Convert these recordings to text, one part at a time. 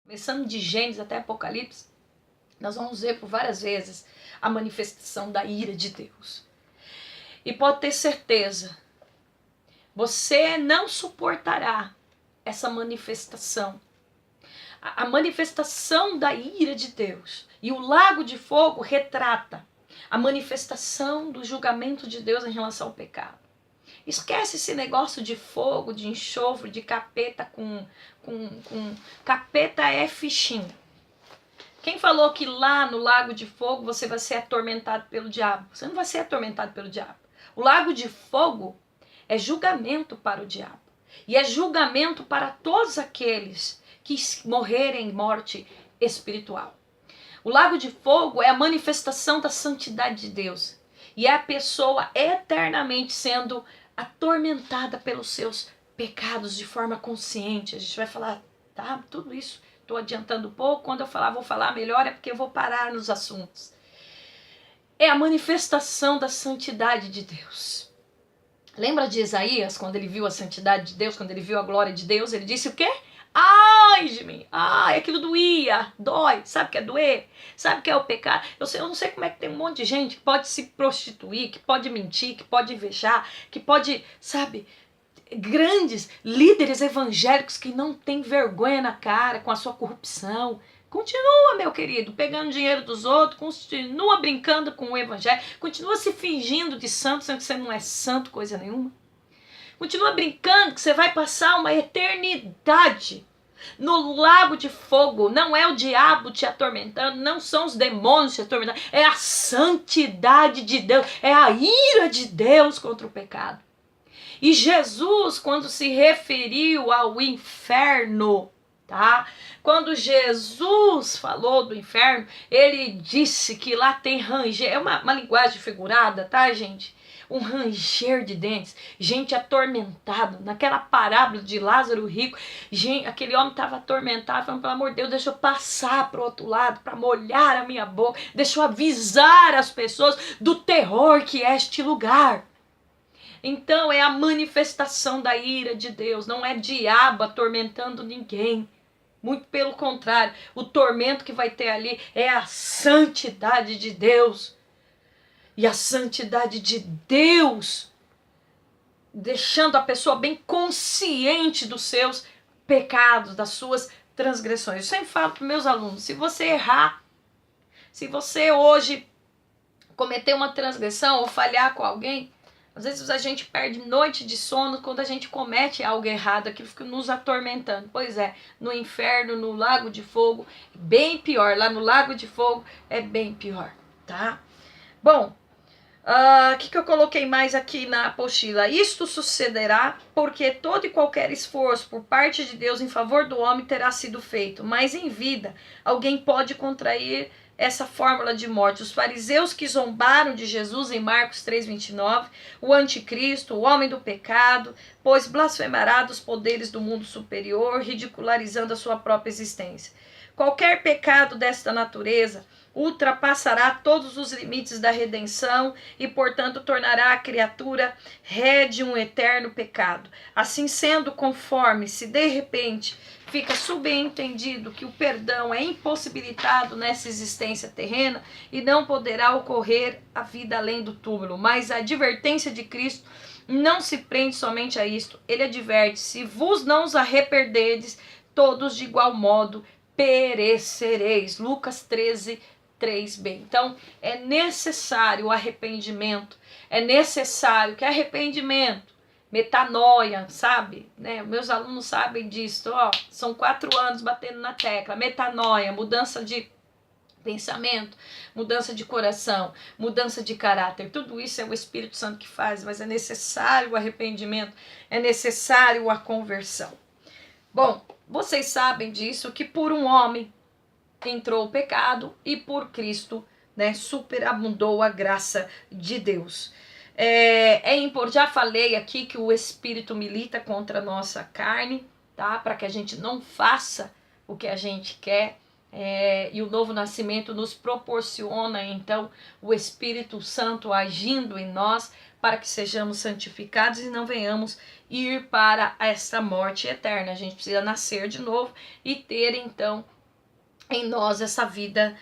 começando de Gênesis até Apocalipse, nós vamos ver por várias vezes a manifestação da ira de Deus. E pode ter certeza, você não suportará essa manifestação. A manifestação da ira de Deus. E o lago de fogo retrata a manifestação do julgamento de Deus em relação ao pecado. Esquece esse negócio de fogo, de enxofre, de capeta com capeta é fichinho. Quem falou que lá no lago de fogo você vai ser atormentado pelo diabo? Você não vai ser atormentado pelo diabo. O lago de fogo é julgamento para o diabo. E é julgamento para todos aqueles que morrerem em morte espiritual. O lago de fogo é a manifestação da santidade de Deus. E é a pessoa eternamente sendo atormentada pelos seus pecados de forma consciente. A gente vai falar, tá? Tudo isso. Estou adiantando um pouco. Quando eu falar, vou falar melhor, é porque eu vou parar nos assuntos. É a manifestação da santidade de Deus. Lembra de Isaías, quando ele viu a santidade de Deus, quando ele viu a glória de Deus, ele disse o quê? Ai de mim, ai, aquilo doía, dói, sabe o que é doer? Sabe o que é o pecado? Eu não sei como é que tem um monte de gente que pode se prostituir, que pode mentir, que pode invejar, que pode, sabe, grandes líderes evangélicos que não têm vergonha na cara com a sua corrupção. Continua, meu querido, pegando dinheiro dos outros, continua brincando com o evangelho, continua se fingindo de santo, sendo que você não é santo coisa nenhuma. Continua brincando que você vai passar uma eternidade no lago de fogo. Não é o diabo te atormentando, não são os demônios te atormentando, é a santidade de Deus, é a ira de Deus contra o pecado. E Jesus, quando se referiu ao inferno, tá? Quando Jesus falou do inferno, ele disse que lá tem ranger, é uma linguagem figurada, tá, gente? Um ranger de dentes, gente atormentada. Naquela parábola de Lázaro rico, gente, aquele homem estava atormentado, falando, pelo amor de Deus, deixa eu passar para o outro lado, para molhar a minha boca, deixa eu avisar as pessoas do terror que é este lugar. Então é a manifestação da ira de Deus, não é diabo atormentando ninguém. Muito pelo contrário, o tormento que vai ter ali é a santidade de Deus. E a santidade de Deus, deixando a pessoa bem consciente dos seus pecados, das suas transgressões. Eu sempre falo para meus alunos, se você errar, se você hoje cometer uma transgressão ou falhar com alguém, às vezes a gente perde noite de sono quando a gente comete algo errado, aquilo fica nos atormentando. Pois é, no inferno, no lago de fogo, bem pior. Lá no lago de fogo é bem pior, tá? Bom, o que eu coloquei mais aqui na apostila? Isto sucederá porque todo e qualquer esforço por parte de Deus em favor do homem terá sido feito, mas em vida alguém pode contrair essa fórmula de morte. Os fariseus que zombaram de Jesus em Marcos 3,29, o anticristo, o homem do pecado, pois blasfemará dos poderes do mundo superior, ridicularizando a sua própria existência. Qualquer pecado desta natureza ultrapassará todos os limites da redenção e, portanto, tornará a criatura ré de um eterno pecado. Assim sendo, conforme se de repente fica subentendido que o perdão é impossibilitado nessa existência terrena e não poderá ocorrer a vida além do túmulo, mas a advertência de Cristo não se prende somente a isto. Ele adverte, se vos não os arrependerdes, todos de igual modo perecereis. Lucas 13, 3b. Então, é necessário o arrependimento. É necessário que arrependimento, metanoia, sabe? Né? Meus alunos sabem disso. Ó, são 4 anos batendo na tecla. Metanoia, mudança de pensamento, mudança de coração, mudança de caráter. Tudo isso é o Espírito Santo que faz, mas é necessário o arrependimento, é necessário a conversão. Bom, vocês sabem disso, que por um homem entrou o pecado e por Cristo, né, superabundou a graça de Deus. Já falei aqui que o Espírito milita contra a nossa carne, tá? Para que a gente não faça o que a gente quer. E o novo nascimento nos proporciona, então, o Espírito Santo agindo em nós para que sejamos santificados e não venhamos ir para essa morte eterna. A gente precisa nascer de novo e ter, então, em nós essa vida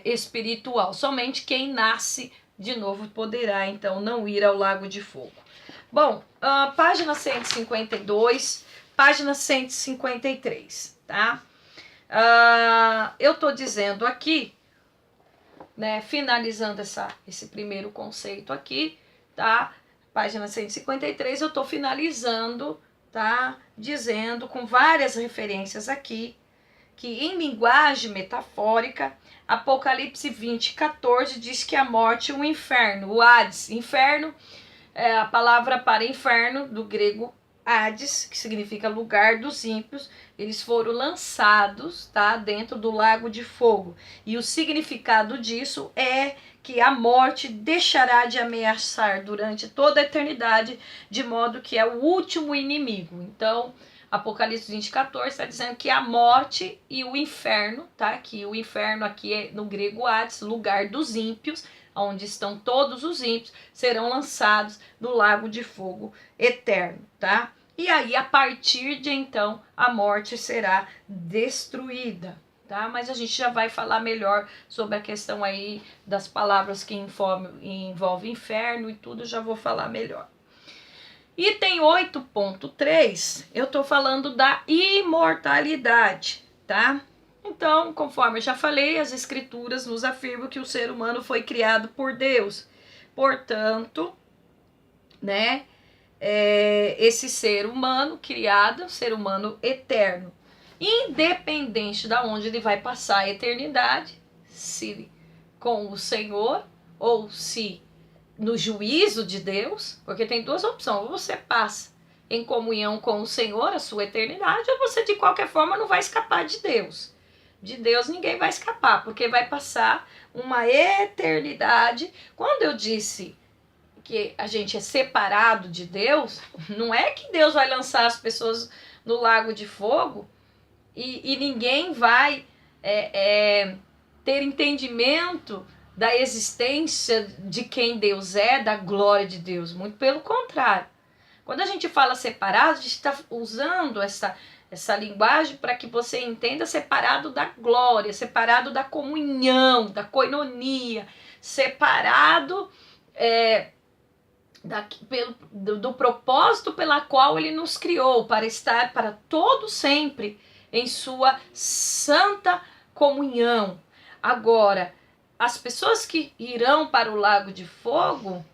espiritual. Somente quem nasce de novo poderá, então, não ir ao lago de fogo. Bom, página 152, página 153, tá? Eu tô dizendo aqui, né, finalizando esse primeiro conceito aqui, tá? Página 153, eu tô finalizando, tá? Dizendo com várias referências aqui, que em linguagem metafórica, Apocalipse 20, 14 diz que a morte, o inferno, o Hades, inferno é a palavra para inferno, do grego Hades, que significa lugar dos ímpios, eles foram lançados, tá, dentro do lago de fogo. E o significado disso é que a morte deixará de ameaçar durante toda a eternidade, de modo que é o último inimigo. Então, Apocalipse 20, 14 está dizendo que a morte e o inferno, tá? Que o inferno aqui é no grego Hades, lugar dos ímpios, onde estão todos os ímpios, serão lançados no lago de fogo eterno, tá? E aí, a partir de então, a morte será destruída, tá? Mas a gente já vai falar melhor sobre a questão aí das palavras que envolve inferno e tudo, já vou falar melhor. Item 8.3, eu tô falando da imortalidade, tá? Então, conforme eu já falei, as escrituras nos afirmam que o ser humano foi criado por Deus. Portanto, né, esse ser humano criado, ser humano eterno, independente de onde ele vai passar a eternidade, se com o Senhor ou se no juízo de Deus, porque tem duas opções: ou você passa em comunhão com o Senhor a sua eternidade, ou você de qualquer forma não vai escapar de Deus. De Deus ninguém vai escapar, porque vai passar uma eternidade. Quando eu disse que a gente é separado de Deus, não é que Deus vai lançar as pessoas no lago de fogo e ninguém vai ter entendimento da existência de quem Deus é, da glória de Deus. Muito pelo contrário. Quando a gente fala separado, a gente está usando essa linguagem para que você entenda separado da glória, separado da comunhão, da koinonia, separado do propósito pela qual ele nos criou, para estar para todo sempre em sua santa comunhão. Agora, as pessoas que irão para o lago de fogo,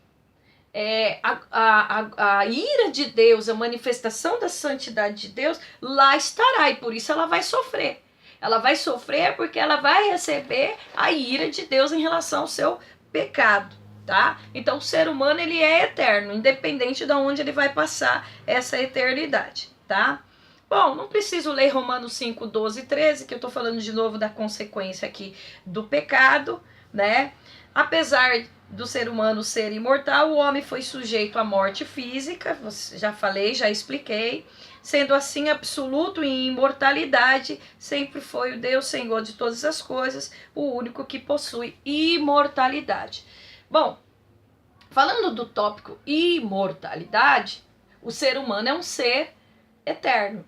a ira de Deus, a manifestação da santidade de Deus, lá estará, e por isso ela vai sofrer. Ela vai sofrer porque ela vai receber a ira de Deus em relação ao seu pecado, tá? Então o ser humano, ele é eterno, independente de onde ele vai passar essa eternidade, tá? Bom, não preciso ler Romanos 5, 12 e 13, que eu tô falando de novo da consequência aqui do pecado, né? Apesar do ser humano ser imortal, o homem foi sujeito à morte física, já falei, já expliquei. Sendo assim absoluto em imortalidade, sempre foi o Deus Senhor de todas as coisas, o único que possui imortalidade. Bom, falando do tópico imortalidade, o ser humano é um ser eterno.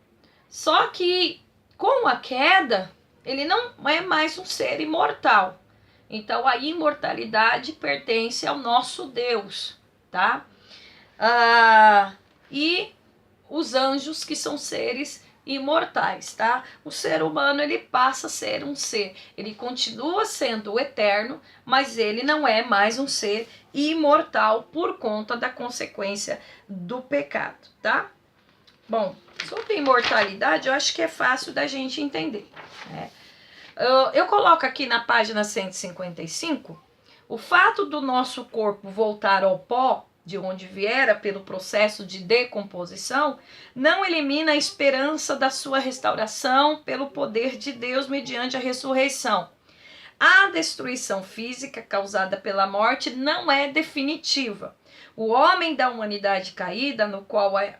Só que com a queda, ele não é mais um ser imortal. Então a imortalidade pertence ao nosso Deus, tá? E os anjos, que são seres imortais, tá? O ser humano, ele passa a ser um ser, ele continua sendo o eterno, mas ele não é mais um ser imortal por conta da consequência do pecado, tá? Bom, sobre imortalidade, eu acho que é fácil da gente entender, né? Eu coloco aqui na página 155, o fato do nosso corpo voltar ao pó, de onde viera pelo processo de decomposição, não elimina a esperança da sua restauração pelo poder de Deus mediante a ressurreição. A destruição física causada pela morte não é definitiva. O homem da humanidade caída, no qual a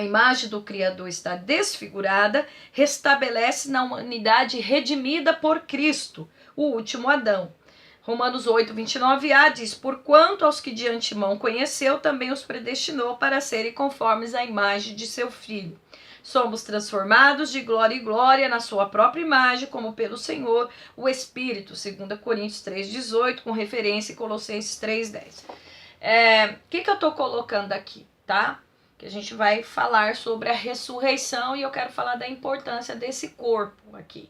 imagem do Criador está desfigurada, restabelece na humanidade redimida por Cristo, o último Adão. Romanos 8, 29a diz: porquanto aos que de antemão conheceu, também os predestinou para serem conformes à imagem de seu Filho. somos transformados de glória em glória na sua própria imagem, como pelo Senhor, o Espírito, 2 Coríntios 3,18, com referência em Colossenses 3,10. O que eu estou colocando aqui, tá? Que a gente vai falar sobre a ressurreição e eu quero falar da importância desse corpo aqui.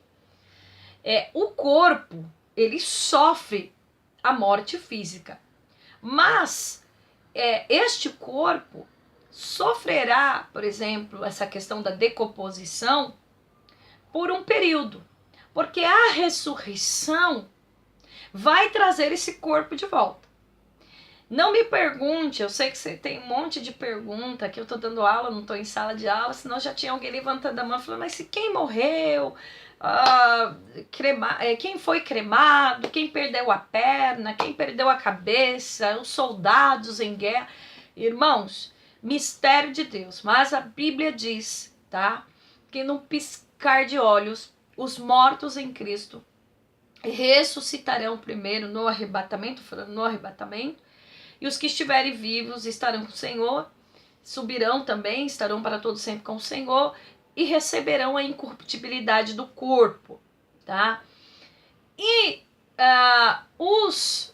O corpo, ele sofre a morte física, mas este corpo sofrerá, por exemplo, essa questão da decomposição por um período, porque a ressurreição vai trazer esse corpo de volta. Não me pergunte, eu sei que você tem um monte de pergunta, que eu tô dando aula, não tô em sala de aula, senão já tinha alguém levantando a mão falando, mas se quem morreu, quem foi cremado, quem perdeu a perna, quem perdeu a cabeça, os soldados em guerra. Irmãos, mistério de Deus, mas a Bíblia diz, tá, que num piscar de olhos, os mortos em Cristo ressuscitarão primeiro no arrebatamento, e os que estiverem vivos estarão com o Senhor, subirão também, estarão para todo sempre com o Senhor e receberão a incorruptibilidade do corpo, tá? E os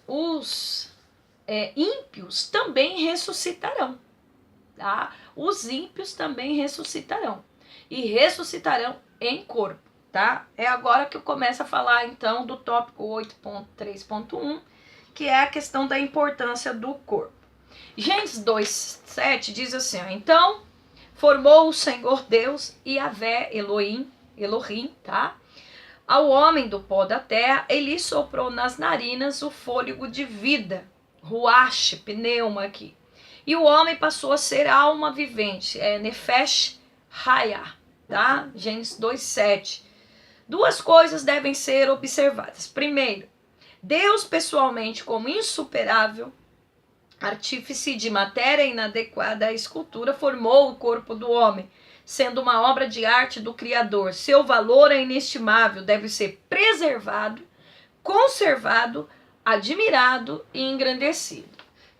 ímpios também ressuscitarão, tá? Os ímpios também ressuscitarão e ressuscitarão em corpo, tá? É agora que eu começo a falar então do tópico 8.3.1, que é a questão da importância do corpo. Gênesis 2:7 diz assim, então formou o Senhor Deus Yahvé Elohim, tá? Ao homem do pó da terra, ele soprou nas narinas o fôlego de vida, ruach, pneuma aqui. E o homem passou a ser alma vivente, nefesh hayah, tá? Gênesis 2:7. Duas coisas devem ser observadas. Primeiro, Deus pessoalmente, como insuperável artífice de matéria inadequada à escultura, formou o corpo do homem, sendo uma obra de arte do Criador. Seu valor é inestimável, deve ser preservado, conservado, admirado e engrandecido.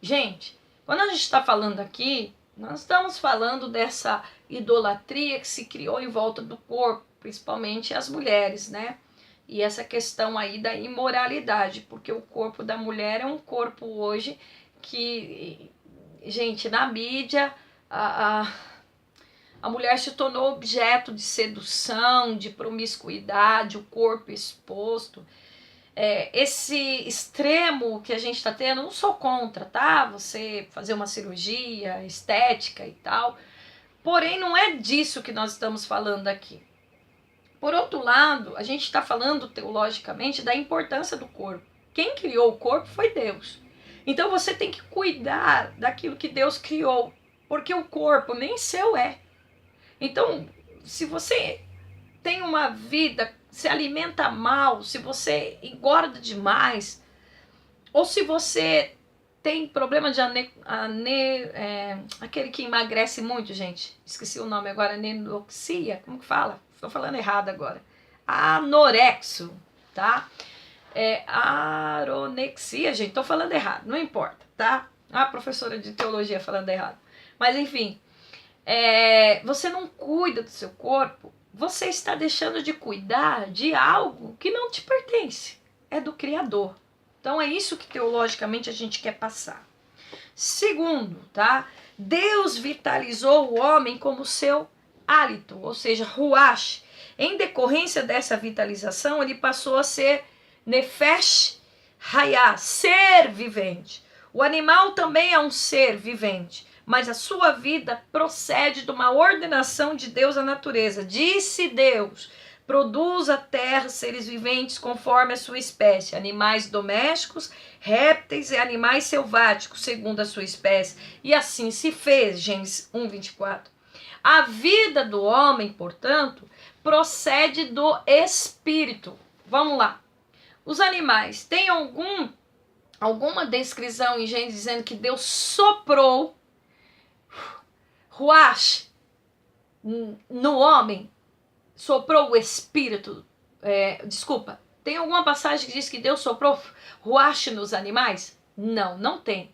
Gente, quando a gente está falando aqui, nós estamos falando dessa idolatria que se criou em volta do corpo, principalmente as mulheres, né? E essa questão aí da imoralidade, porque o corpo da mulher é um corpo hoje que, gente, na mídia, a mulher se tornou objeto de sedução, de promiscuidade, o corpo exposto. Esse extremo que a gente está tendo, eu não sou contra, tá? Você fazer uma cirurgia estética e tal. Porém, não é disso que nós estamos falando aqui. Por outro lado, a gente está falando teologicamente da importância do corpo. Quem criou o corpo foi Deus. Então você tem que cuidar daquilo que Deus criou, porque o corpo nem seu é. Então, se você tem uma vida, se alimenta mal, se você engorda demais, ou se você tem problema de aquele que emagrece muito, gente, esqueci o nome agora, anorexia, como que fala? Estou falando errado agora. Anorexo, tá? Aronexia, gente, tô falando errado, não importa, tá? A professora de teologia falando errado. Mas enfim, você não cuida do seu corpo, você está deixando de cuidar de algo que não te pertence, é do Criador. Então é isso que teologicamente a gente quer passar. Segundo, tá? Deus vitalizou o homem como seu hálito, ou seja, ruach. Em decorrência dessa vitalização, ele passou a ser nefesh hayah, ser vivente. O animal também é um ser vivente, mas a sua vida procede de uma ordenação de Deus à natureza. Disse Deus: produz a terra seres viventes conforme a sua espécie, animais domésticos, répteis e animais selváticos, segundo a sua espécie. E assim se fez, Gênesis 1:24. A vida do homem, portanto, procede do espírito. Vamos lá. Os animais, tem alguma descrição em Gênesis dizendo que Deus soprou ruach no homem? Soprou o espírito? Tem alguma passagem que diz que Deus soprou ruach nos animais? Não, não tem.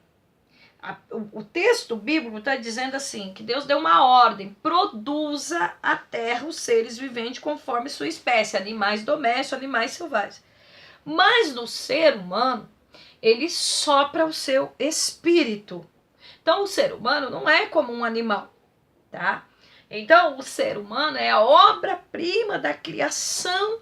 O texto bíblico está dizendo assim, que Deus deu uma ordem: produza a terra os seres viventes conforme sua espécie, animais domésticos, animais selvagens. Mas no ser humano, ele sopra o seu espírito. Então o ser humano não é como um animal, tá? Então o ser humano é a obra-prima da criação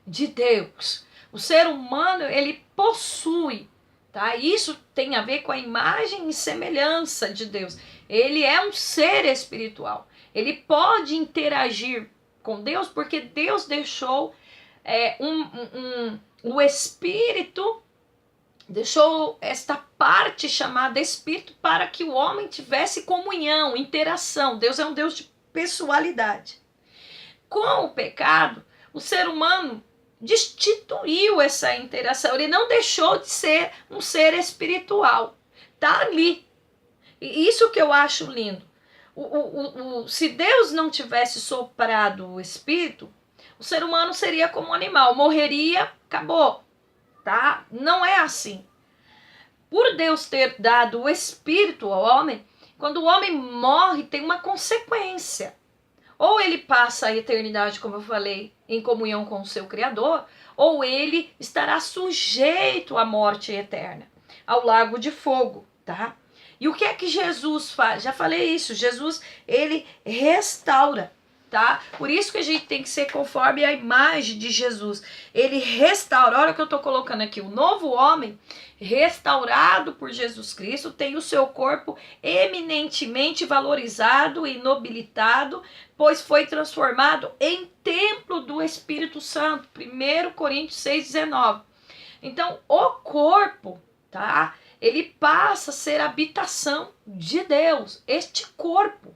de Deus. O ser humano, ele possui, tá? Isso tem a ver com a imagem e semelhança de Deus. Ele é um ser espiritual. Ele pode interagir com Deus porque Deus deixou o espírito, deixou esta parte chamada espírito para que o homem tivesse comunhão, interação. Deus é um Deus de pessoalidade. Com o pecado, o ser humano destituiu essa interação. Ele não deixou de ser um ser espiritual. Tá ali. E isso que eu acho lindo. Se Deus não tivesse soprado o espírito, o ser humano seria como um animal. Morreria, acabou. Tá? Não é assim. Por Deus ter dado o espírito ao homem, quando o homem morre, tem uma consequência. Ou ele passa a eternidade, como eu falei, em comunhão com o seu Criador, ou ele estará sujeito à morte eterna, ao lago de fogo, tá? E o que é que Jesus faz? Já falei isso, Jesus, ele restaura, tá? Por isso que a gente tem que ser conforme a imagem de Jesus. Ele restaura, olha o que eu tô colocando aqui, o novo homem, restaurado por Jesus Cristo, tem o seu corpo eminentemente valorizado e nobilitado, pois foi transformado em templo do Espírito Santo. 1 Coríntios 6,19. Então, o corpo, tá? Ele passa a ser habitação de Deus, este corpo.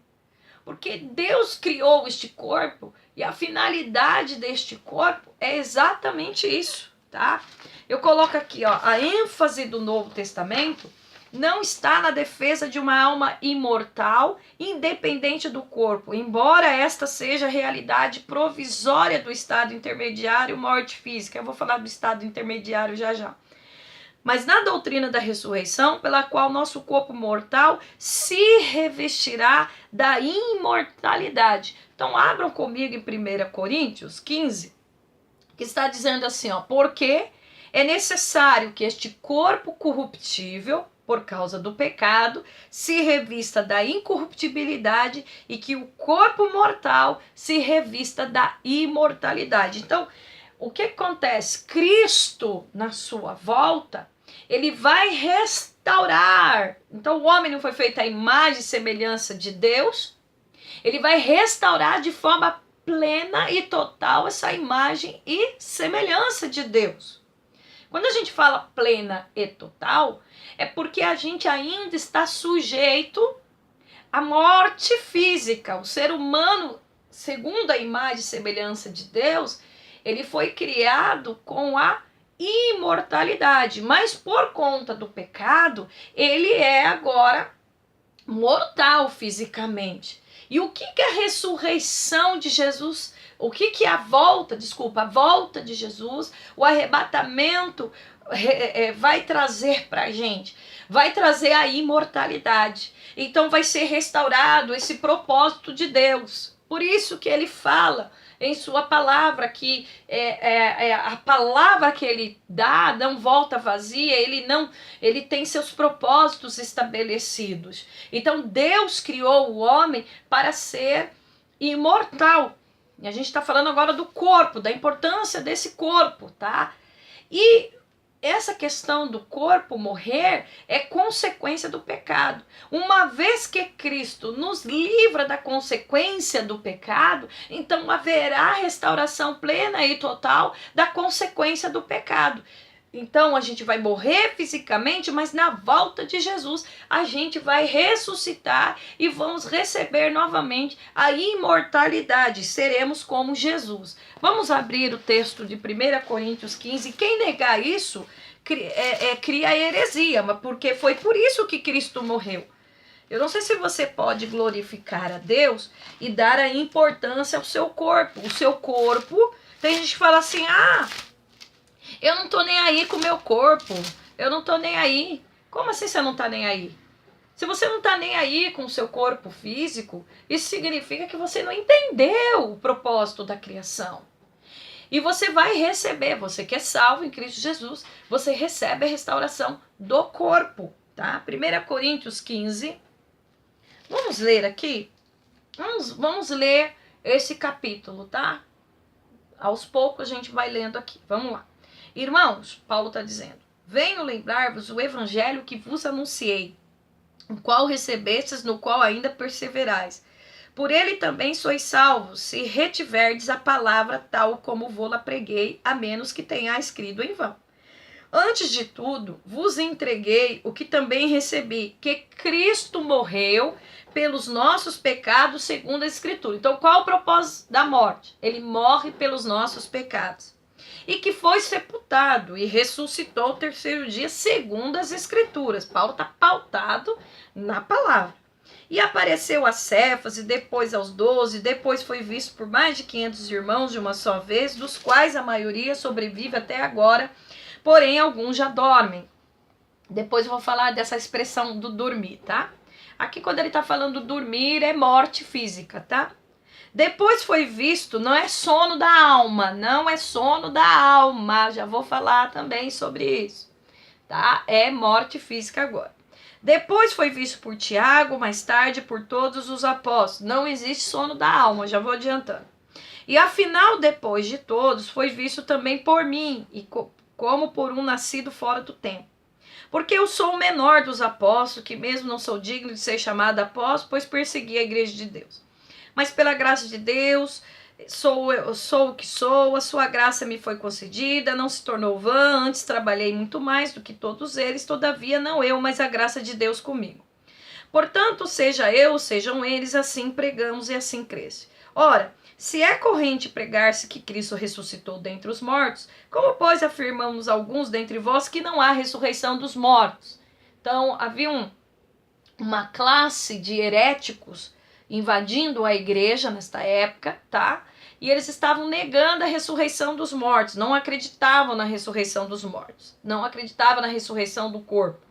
Porque Deus criou este corpo e a finalidade deste corpo é exatamente isso, tá? Eu coloco aqui, ó, a ênfase do Novo Testamento não está na defesa de uma alma imortal, independente do corpo, embora esta seja a realidade provisória do estado intermediário, morte física. Eu vou falar do estado intermediário já já. Mas na doutrina da ressurreição, pela qual nosso corpo mortal se revestirá da imortalidade. Então abram comigo em 1 Coríntios 15, que está dizendo assim, ó, porque é necessário que este corpo corruptível, por causa do pecado, se revista da incorruptibilidade e que o corpo mortal se revista da imortalidade. Então, o que acontece? Cristo, na sua volta, ele vai restaurar. Então, o homem não foi feito à imagem e semelhança de Deus. Ele vai restaurar de forma plena e total essa imagem e semelhança de Deus. Quando a gente fala plena e total, é porque a gente ainda está sujeito à morte física. O ser humano, segundo a imagem e semelhança de Deus, ele foi criado com a imortalidade, mas por conta do pecado, ele é agora mortal fisicamente. E o que a ressurreição de Jesus, o que a volta de Jesus, o arrebatamento vai trazer para a gente? Vai trazer a imortalidade. Então vai ser restaurado esse propósito de Deus. Por isso que ele fala em sua palavra, que a palavra que ele dá não volta vazia, ele tem seus propósitos estabelecidos. Então Deus criou o homem para ser imortal. E a gente está falando agora do corpo, da importância desse corpo, tá? E essa questão do corpo morrer é consequência do pecado. Uma vez que Cristo nos livra da consequência do pecado, então haverá restauração plena e total da consequência do pecado. Então a gente vai morrer fisicamente, mas na volta de Jesus a gente vai ressuscitar e vamos receber novamente a imortalidade. Seremos como Jesus. Vamos abrir o texto de 1 Coríntios 15. Quem negar isso cria heresia, mas porque foi por isso que Cristo morreu. Eu não sei se você pode glorificar a Deus e dar a importância ao seu corpo. O seu corpo, tem gente que fala assim, eu não tô nem aí com o meu corpo, eu não tô nem aí. Como assim você não está nem aí? Se você não está nem aí com o seu corpo físico, isso significa que você não entendeu o propósito da criação. E você vai receber, você que é salvo em Cristo Jesus, você recebe a restauração do corpo, tá? 1 Coríntios 15. Vamos ler aqui? Vamos ler esse capítulo, tá? Aos poucos a gente vai lendo aqui. Vamos lá. Irmãos, Paulo está dizendo: venho lembrar-vos o evangelho que vos anunciei, o qual recebestes, no qual ainda perseverais. Por ele também sois salvos, se retiverdes a palavra tal como vou-la preguei, a menos que tenha escrito em vão. Antes de tudo, vos entreguei o que também recebi, que Cristo morreu pelos nossos pecados segundo a Escritura. Então, qual é o propósito da morte? Ele morre pelos nossos pecados. E que foi sepultado e ressuscitou ao terceiro dia segundo as Escrituras. Paulo está pautado na palavra. E apareceu a Cefas, e depois aos 12, depois foi visto por mais de 500 irmãos de uma só vez, dos quais a maioria sobrevive até agora, porém alguns já dormem. Depois eu vou falar dessa expressão do dormir, tá? Aqui quando ele está falando dormir é morte física, tá? Depois foi visto, não é sono da alma, não é sono da alma, já vou falar também sobre isso, tá? É morte física agora. Depois foi visto por Tiago, mais tarde por todos os apóstolos. Não existe sono da alma, já vou adiantando. E afinal, depois de todos, foi visto também por mim, e como por um nascido fora do tempo. Porque eu sou o menor dos apóstolos, que mesmo não sou digno de ser chamado apóstolo, pois persegui a igreja de Deus. Mas pela graça de Deus, sou o que sou, a sua graça me foi concedida, não se tornou vã, antes trabalhei muito mais do que todos eles, todavia não eu, mas a graça de Deus comigo. Portanto, seja eu, sejam eles, assim pregamos e assim cresce. Ora, se é corrente pregar-se que Cristo ressuscitou dentre os mortos, como pois afirmamos alguns dentre vós que não há ressurreição dos mortos? Então, havia uma classe de heréticos invadindo a igreja nesta época, tá? E eles estavam negando a ressurreição dos mortos, não acreditavam na ressurreição dos mortos, não acreditavam na ressurreição do corpo.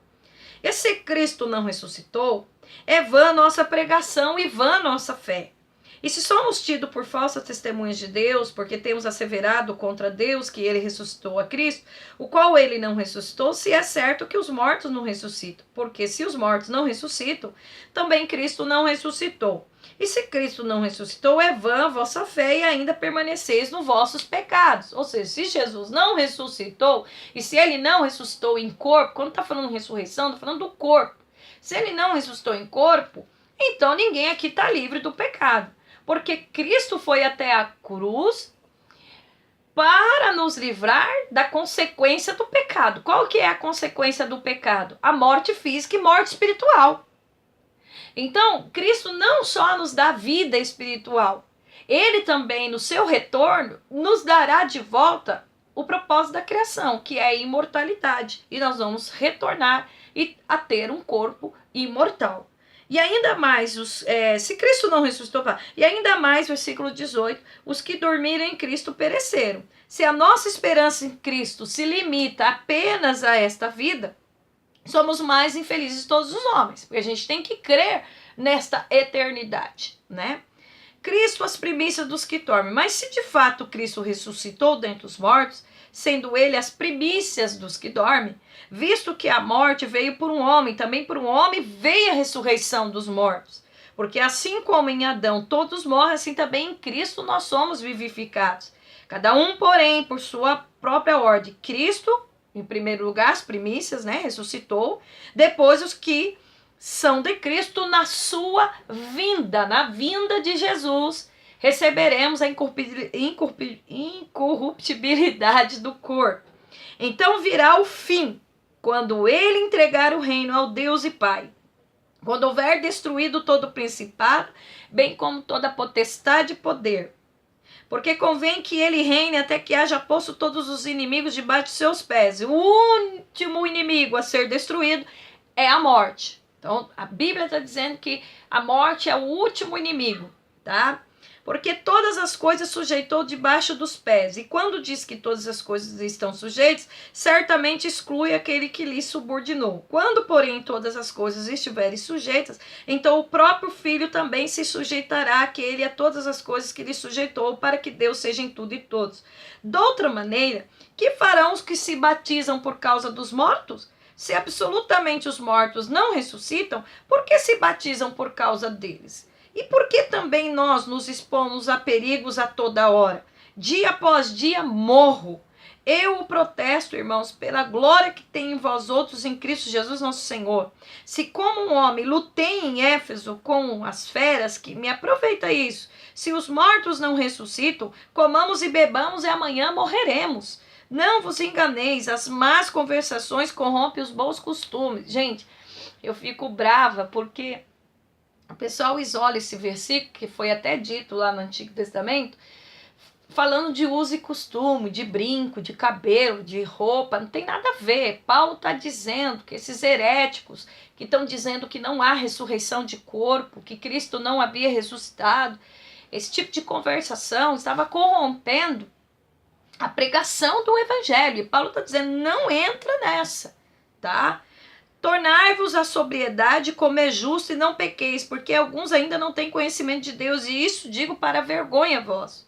E se Cristo não ressuscitou, é vã nossa pregação e vã nossa fé. E se somos tidos por falsas testemunhas de Deus, porque temos asseverado contra Deus que ele ressuscitou a Cristo, o qual ele não ressuscitou, se é certo que os mortos não ressuscitam. Porque se os mortos não ressuscitam, também Cristo não ressuscitou. E se Cristo não ressuscitou, é vã a vossa fé e ainda permaneceis nos vossos pecados. Ou seja, se Jesus não ressuscitou, e se ele não ressuscitou em corpo, quando está falando ressurreição, está falando do corpo. Se ele não ressuscitou em corpo, então ninguém aqui está livre do pecado. Porque Cristo foi até a cruz para nos livrar da consequência do pecado. Qual que é a consequência do pecado? A morte física e morte espiritual. Então, Cristo não só nos dá vida espiritual, ele também, no seu retorno, nos dará de volta o propósito da criação, que é a imortalidade. E nós vamos retornar a ter um corpo imortal. E ainda mais, se Cristo não ressuscitou, e ainda mais, versículo 18, os que dormiram em Cristo pereceram. Se a nossa esperança em Cristo se limita apenas a esta vida, somos mais infelizes de todos os homens, porque a gente tem que crer nesta eternidade, né? Cristo, as primícias dos que dormem. Mas se de fato Cristo ressuscitou dentre os mortos, sendo ele as primícias dos que dormem, visto que a morte veio por um homem, também por um homem veio a ressurreição dos mortos. Porque assim como em Adão todos morrem, assim também em Cristo nós somos vivificados. Cada um, porém, por sua própria ordem. Cristo, em primeiro lugar, as primícias, né, ressuscitou. Depois os que são de Cristo na sua vinda, na vinda de Jesus, receberemos a incorruptibilidade do corpo. Então virá o fim, quando ele entregar o reino ao Deus e Pai. Quando houver destruído todo o principado, bem como toda potestade e poder. Porque convém que ele reine até que haja posto todos os inimigos debaixo de seus pés. O último inimigo a ser destruído é a morte. Então, a Bíblia está dizendo que a morte é o último inimigo, tá? porque todas as coisas sujeitou debaixo dos pés. E quando diz que todas as coisas estão sujeitas, certamente exclui aquele que lhe subordinou. Quando, porém, todas as coisas estiverem sujeitas, então o próprio Filho também se sujeitará àquele e a todas as coisas que lhe sujeitou, para que Deus seja em tudo e todos. De outra maneira, que farão os que se batizam por causa dos mortos? Se absolutamente os mortos não ressuscitam, por que se batizam por causa deles? E por que também nós nos expomos a perigos a toda hora? Dia após dia morro. Eu o protesto, irmãos, pela glória que tem em vós outros em Cristo Jesus nosso Senhor. Se como um homem lutei em Éfeso com as feras, que me aproveita isso. Se os mortos não ressuscitam, comamos e bebamos e amanhã morreremos. Não vos enganeis, as más conversações corrompem os bons costumes. Gente, eu fico brava porque o pessoal isola esse versículo, que foi até dito lá no Antigo Testamento, falando de uso e costume, de brinco, de cabelo, de roupa, não tem nada a ver. Paulo está dizendo que esses heréticos que estão dizendo que não há ressurreição de corpo, que Cristo não havia ressuscitado, esse tipo de conversação estava corrompendo a pregação do evangelho. E Paulo está dizendo, não entra nessa, tá? Tornai-vos a sobriedade, comer justo e não pequeis, porque alguns ainda não têm conhecimento de Deus, e isso digo para vergonha vós.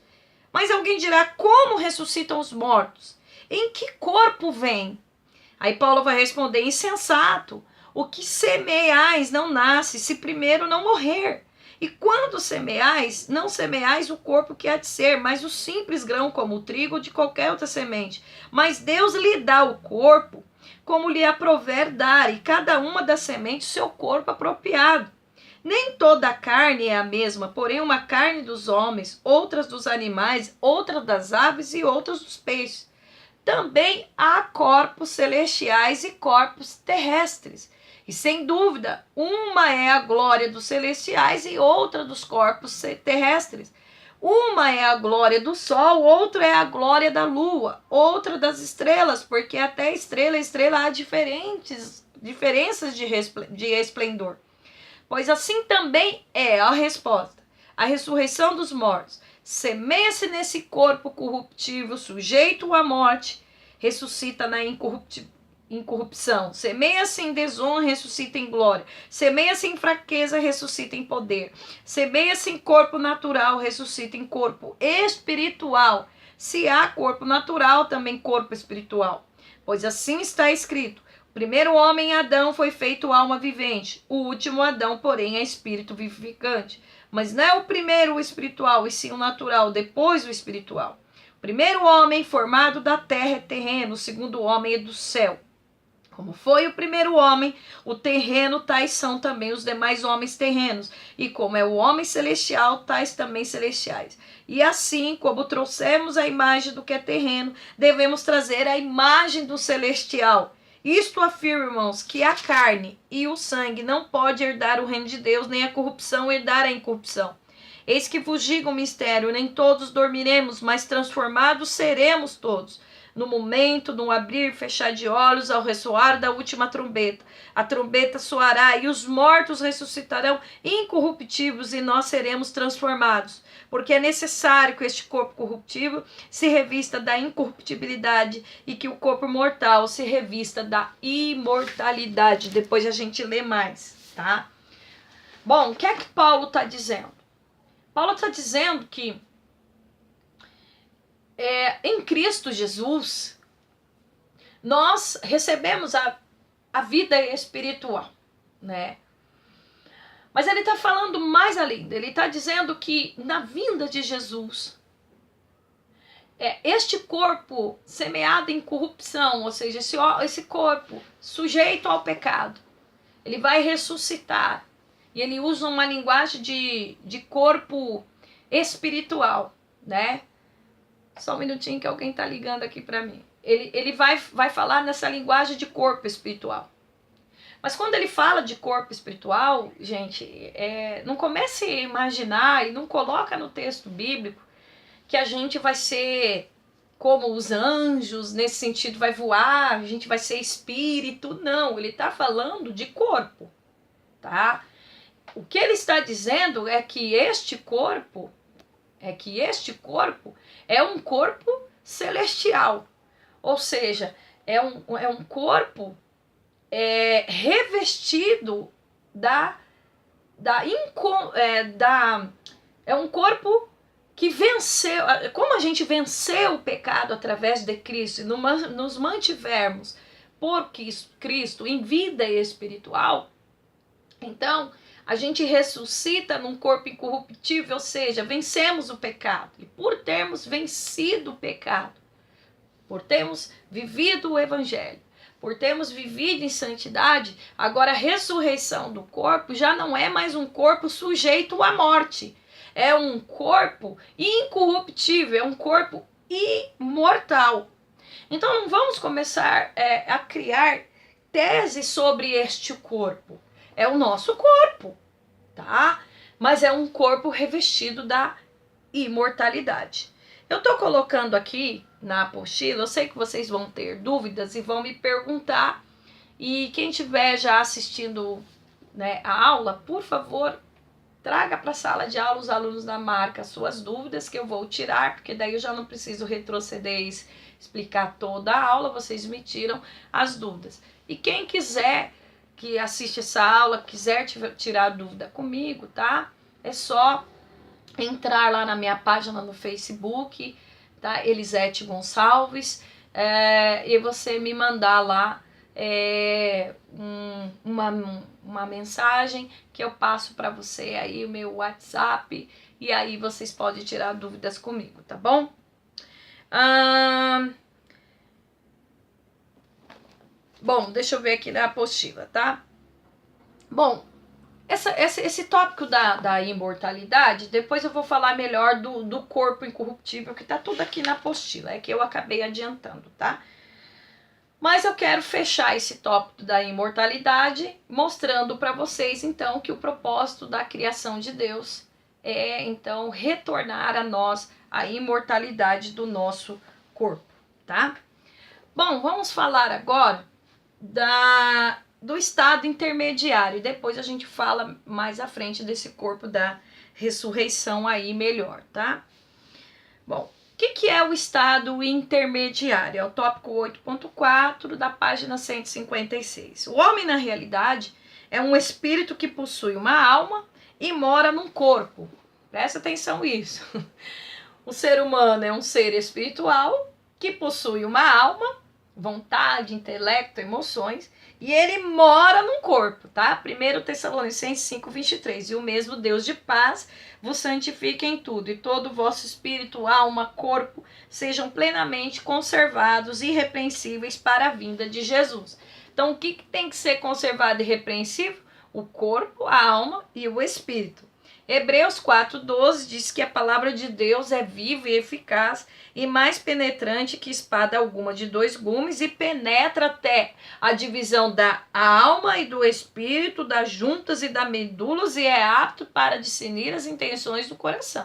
Mas alguém dirá, como ressuscitam os mortos? Em que corpo vem? Aí Paulo vai responder, insensato, o que semeais não nasce, se primeiro não morrer. E quando semeais, não semeais o corpo que há de ser, mas o simples grão como o trigo ou de qualquer outra semente. Mas Deus lhe dá o corpo como lhe aprouver dar, e cada uma das sementes seu corpo apropriado. Nem toda a carne é a mesma, porém uma carne dos homens, outras dos animais, outra das aves e outras dos peixes. Também há corpos celestiais e corpos terrestres. E sem dúvida, uma é a glória dos celestiais e outra dos corpos terrestres. Uma é a glória do sol, outra é a glória da lua, outra das estrelas, porque até estrela há diferenças de esplendor. Pois assim também é a resposta. A ressurreição dos mortos semeia-se nesse corpo corruptível, sujeito à morte, ressuscita na incorrupção. Semeia-se em desonra, ressuscita em glória. Semeia-se em fraqueza, ressuscita em poder. Semeia-se em corpo natural, ressuscita em corpo espiritual. Se há corpo natural, também corpo espiritual. Pois assim está escrito: o primeiro homem, Adão, foi feito alma vivente. O último Adão, porém, é espírito vivificante. Mas não é o primeiro o espiritual, e sim o natural, depois o espiritual. O primeiro homem formado da terra é terreno, o segundo homem é do céu. Como foi o primeiro homem, o terreno, tais são também os demais homens terrenos. E como é o homem celestial, tais também celestiais. E assim, como trouxemos a imagem do que é terreno, devemos trazer a imagem do celestial. Isto afirma, irmãos, que a carne e o sangue não pode herdar o reino de Deus, nem a corrupção herdar a incorrupção. Eis que vos digo um mistério, nem todos dormiremos, mas transformados seremos todos. No momento, no abrir e fechar de olhos, ao ressoar da última trombeta. A trombeta soará e os mortos ressuscitarão incorruptíveis e nós seremos transformados. Porque é necessário que este corpo corruptível se revista da incorruptibilidade e que o corpo mortal se revista da imortalidade. Depois a gente lê mais, tá? Bom, o que é que Paulo está dizendo? Paulo está dizendo que em Cristo Jesus, nós recebemos a vida espiritual, né? Mas ele está falando mais além, ele está dizendo que na vinda de Jesus, este corpo semeado em corrupção, ou seja, esse corpo sujeito ao pecado, ele vai ressuscitar. E ele usa uma linguagem de corpo espiritual, né? Só um minutinho que alguém está ligando aqui para mim. Ele vai falar nessa linguagem de corpo espiritual. Mas quando ele fala de corpo espiritual, gente, não comece a imaginar e não coloca no texto bíblico que a gente vai ser como os anjos, nesse sentido vai voar, a gente vai ser espírito. Não, ele está falando de corpo, tá? O que ele está dizendo é que este corpo é que este corpo é um corpo celestial. Ou seja, é um corpo revestido é um corpo que venceu. Como a gente venceu o pecado através de Cristo e nos mantivermos por Cristo em vida espiritual, então a gente ressuscita num corpo incorruptível, ou seja, vencemos o pecado. E por termos vencido o pecado, por termos vivido o evangelho, por termos vivido em santidade, agora a ressurreição do corpo já não é mais um corpo sujeito à morte. É um corpo incorruptível, é um corpo imortal. Então não vamos começar a criar teses sobre este corpo. É o nosso corpo, tá? Mas é um corpo revestido da imortalidade. Eu estou colocando aqui na apostila, eu sei que vocês vão ter dúvidas e vão me perguntar. E quem estiver já assistindo, né, a aula, por favor, traga para a sala de aula os alunos da marca suas dúvidas que eu vou tirar, porque daí eu já não preciso retroceder e explicar toda a aula, vocês me tiram as dúvidas. E quem quiser que assiste essa aula, quiser tirar dúvida comigo, tá? É só entrar lá na minha página no Facebook, tá? Elisete Gonçalves, e você me mandar lá uma mensagem que eu passo para você aí, o meu WhatsApp, e aí vocês podem tirar dúvidas comigo, tá bom? Bom, deixa eu ver aqui na apostila, tá? Bom, esse tópico da imortalidade, depois eu vou falar melhor do corpo incorruptível, que tá tudo aqui na apostila, é que eu acabei adiantando, tá? Mas eu quero fechar esse tópico da imortalidade, mostrando para vocês, então, que o propósito da criação de Deus é, então, retornar a nós a imortalidade do nosso corpo, tá? Bom, vamos falar agora do estado intermediário. Depois a gente fala mais à frente desse corpo da ressurreição aí melhor, tá? Bom, o que é o estado intermediário? É o tópico 8.4 da página 156. O homem, na realidade, é um espírito que possui uma alma e mora num corpo. Presta atenção nisso. O ser humano é um ser espiritual que possui uma alma, vontade, intelecto, emoções, e ele mora num corpo, tá? 1 Tessalonicenses 5:23. E o mesmo Deus de paz vos santifique em tudo, e todo o vosso espírito, alma, corpo sejam plenamente conservados e irrepreensíveis para a vinda de Jesus. Então, o que tem que ser conservado e irrepreensível? O corpo, a alma e o espírito. Hebreus 4:12 diz que a palavra de Deus é viva e eficaz e mais penetrante que espada alguma de 2 gumes e penetra até a divisão da alma e do espírito, das juntas e das medulas e é apto para discernir as intenções do coração.